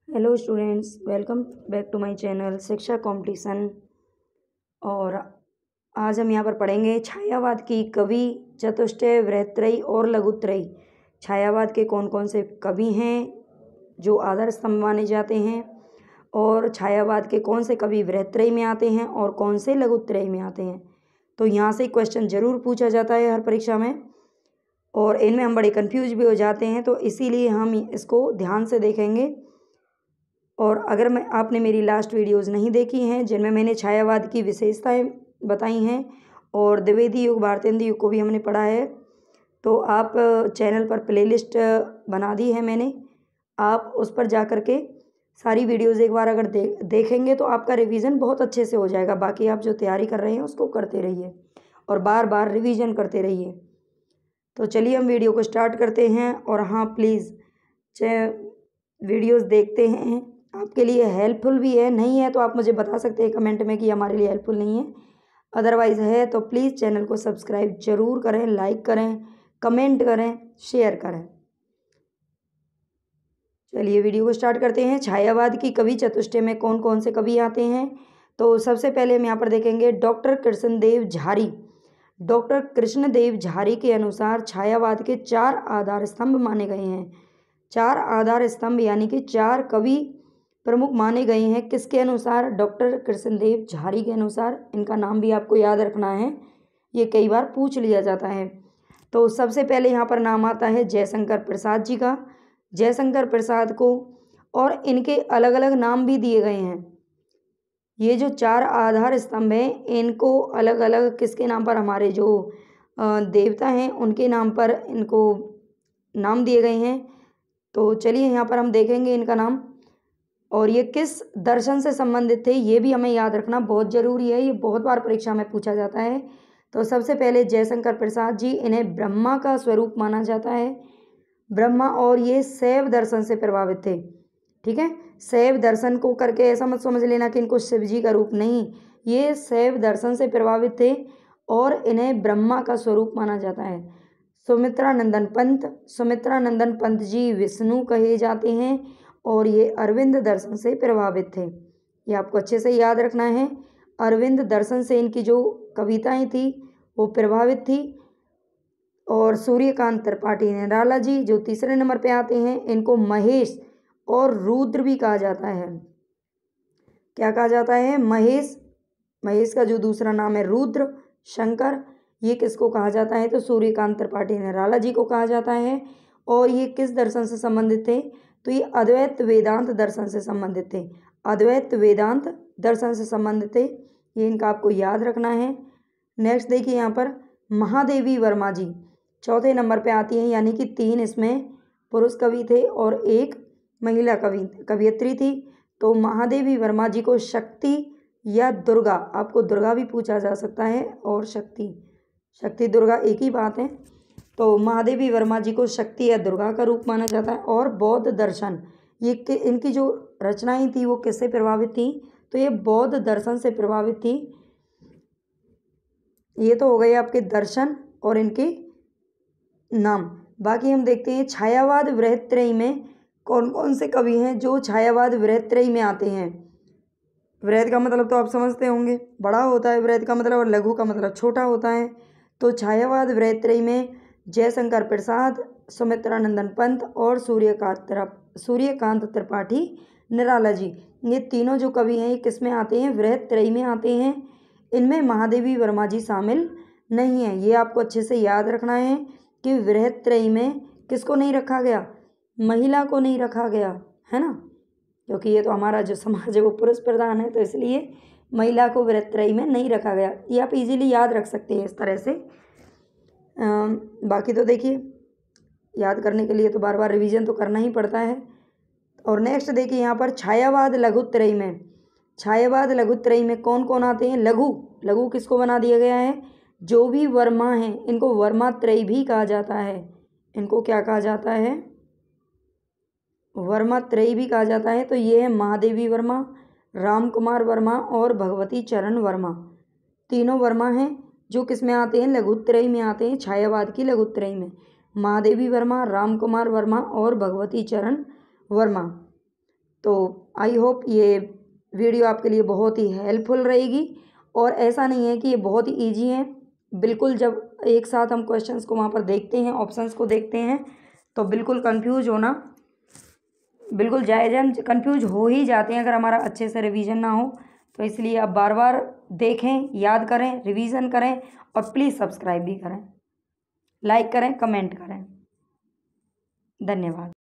Hello students, welcome back to my channel Shiksha competition. और आज हम यहाँ पर पढ़ेंगे छायावाद की कवि, चतुष्टय, वृहत्त्रयी और लघुत्रयी। छायावाद के कौन कौन से कवि हैं जो आदर्श स्तंभ माने जाते हैं, और छायावाद के कौन से कवि वृहत्त्रयी में आते हैं और कौन से लघुत्रयी में आते हैं। तो यहाँ से क्वेश्चन ज़रूर पूछा जाता है हर परीक्षा में, और इनमें हम बड़े कन्फ्यूज भी हो जाते हैं, तो इसीलिए हम इसको ध्यान से देखेंगे। और अगर आपने मेरी लास्ट वीडियोस नहीं देखी हैं जिनमें मैंने छायावाद की विशेषताएं बताई हैं और द्विवेदी युग, भारतेंदु युग को भी हमने पढ़ा है, तो आप चैनल पर प्लेलिस्ट बना दी है मैंने, आप उस पर जा कर के सारी वीडियोस एक बार अगर देखेंगे तो आपका रिवीजन बहुत अच्छे से हो जाएगा। बाकी आप जो तैयारी कर रहे हैं उसको करते रहिए और बार बार रिवीजन करते रहिए। तो चलिए हम वीडियो को स्टार्ट करते हैं। और हाँ, प्लीज़ वीडियोस देखते हैं, आपके लिए हेल्पफुल भी है, नहीं है तो आप मुझे बता सकते हैं कमेंट में कि हमारे लिए हेल्पफुल नहीं है। अदरवाइज़ है तो प्लीज़ चैनल को सब्सक्राइब जरूर करें, लाइक करें, कमेंट करें, शेयर करें। चलिए वीडियो को स्टार्ट करते हैं। छायावाद की कवि चतुष्टय में कौन कौन से कवि आते हैं, तो सबसे पहले हम यहाँ पर देखेंगे डॉक्टर कृष्णदेव झारी। डॉक्टर कृष्णदेव झारी के अनुसार छायावाद के 4 आधार स्तंभ माने गए हैं। 4 आधार स्तंभ यानी कि 4 कवि प्रमुख माने गए हैं। किसके अनुसार? डॉक्टर कृष्णदेव झारी के अनुसार। इनका नाम भी आपको याद रखना है, ये कई बार पूछ लिया जाता है। तो सबसे पहले यहाँ पर नाम आता है जयशंकर प्रसाद जी का। जयशंकर प्रसाद को, और इनके अलग अलग नाम भी दिए गए हैं। ये जो 4 आधार स्तंभ हैं इनको अलग अलग किसके नाम पर, हमारे जो देवता हैं उनके नाम पर इनको नाम दिए गए हैं। तो चलिए यहाँ पर हम देखेंगे इनका नाम, और ये किस दर्शन से संबंधित थे ये भी हमें याद रखना बहुत ज़रूरी है, ये बहुत बार परीक्षा में पूछा जाता है। तो सबसे पहले जयशंकर प्रसाद जी, इन्हें ब्रह्मा का स्वरूप माना जाता है। ब्रह्मा, और ये शैव दर्शन से प्रभावित थे। ठीक है, शैव दर्शन को करके ऐसा मत समझ लेना कि इनको शिव जी का रूप, नहीं, ये शैव दर्शन से प्रभावित थे और इन्हें ब्रह्मा का स्वरूप माना जाता है। सुमित्रानंदन पंत, सुमित्रानंदन पंत जी विष्णु कहे जाते हैं और ये अरविंद दर्शन से प्रभावित थे। ये आपको अच्छे से याद रखना है। अरविंद दर्शन से इनकी जो कविताएं थी वो प्रभावित थी। और सूर्यकांत त्रिपाठी निराला जी जो तीसरे नंबर पे आते हैं, इनको महेश और रुद्र भी कहा जाता है। क्या कहा जाता है? महेश। महेश का जो दूसरा नाम है रुद्र, शंकर, ये किसको कहा जाता है? तो सूर्यकांत त्रिपाठी निराला जी को कहा जाता है। और ये किस दर्शन से संबंधित थे? तो ये अद्वैत वेदांत दर्शन से संबंधित थे। अद्वैत वेदांत दर्शन से संबंधित थे, ये इनका आपको याद रखना है। नेक्स्ट देखिए यहाँ पर महादेवी वर्मा जी चौथे नंबर पे आती हैं, यानी कि 3 इसमें पुरुष कवि थे और 1 महिला कवियत्री थी। तो महादेवी वर्मा जी को शक्ति या दुर्गा, आपको दुर्गा भी पूछा जा सकता है और शक्ति दुर्गा एक ही बात है। तो महादेवी वर्मा जी को शक्ति या दुर्गा का रूप माना जाता है। और बौद्ध दर्शन, ये इनकी जो रचनाएं थी वो किससे प्रभावित थी? तो ये बौद्ध दर्शन से प्रभावित थी। ये तो हो गए आपके दर्शन और इनके नाम। बाकी हम देखते हैं छायावाद वृहत्त्रयी में कौन कौन से कवि हैं जो छायावाद वृहत्त्रयी में आते हैं। वृहत का मतलब तो आप समझते होंगे, बड़ा होता है वृहत का मतलब, और लघु का मतलब छोटा होता है। तो छायावाद वृहत्त्रयी में जयशंकर प्रसाद, सुमित्रानंदन पंत और सूर्यकांत त्रिपाठी निराला जी, ये तीनों जो कवि हैं ये किस में आते हैं? वृहत्त्रयी में आते हैं। इनमें महादेवी वर्मा जी शामिल नहीं है। ये आपको अच्छे से याद रखना है कि वृहत्त्रयी में किसको नहीं रखा गया? महिला को नहीं रखा गया, है ना, क्योंकि ये तो हमारा जो समाज है वो पुरुष प्रधान है, तो इसलिए महिला को वृहत्त्रयी में नहीं रखा गया। ये आप इजीली याद रख सकते हैं इस तरह से। बाकी तो देखिए, याद करने के लिए तो बार बार रिवीजन तो करना ही पड़ता है। और नेक्स्ट देखिए यहाँ पर छायावाद लघुत्रयी में, छायावाद लघुत्रयी में कौन कौन आते हैं? लघु किसको बना दिया गया है? जो भी वर्मा हैं इनको वर्मात्रयी भी कहा जाता है। इनको क्या कहा जाता है? वर्मात्रयी भी कहा जाता है। तो ये है महादेवी वर्मा, राम कुमार वर्मा और भगवती चरण वर्मा। तीनों वर्मा हैं जो किस में आते हैं? लघुत्रयी में आते हैं, छायावाद की लघुत्रयी में। महादेवी वर्मा, राम कुमार वर्मा और भगवती चरण वर्मा। तो आई होप ये वीडियो आपके लिए बहुत ही हेल्पफुल रहेगी। और ऐसा नहीं है कि ये बहुत ही ईजी है, बिल्कुल जब एक साथ हम क्वेश्चंस को वहाँ पर देखते हैं, ऑप्शंस को देखते हैं, तो बिल्कुल कंफ्यूज होना बिल्कुल जायज़ है। कंफ्यूज हो ही जाते हैं अगर हमारा अच्छे से रिवीजन ना हो। तो इसलिए आप बार बार देखें, याद करें, रिवीजन करें और प्लीज़ सब्सक्राइब भी करें, लाइक करें, कमेंट करें। धन्यवाद।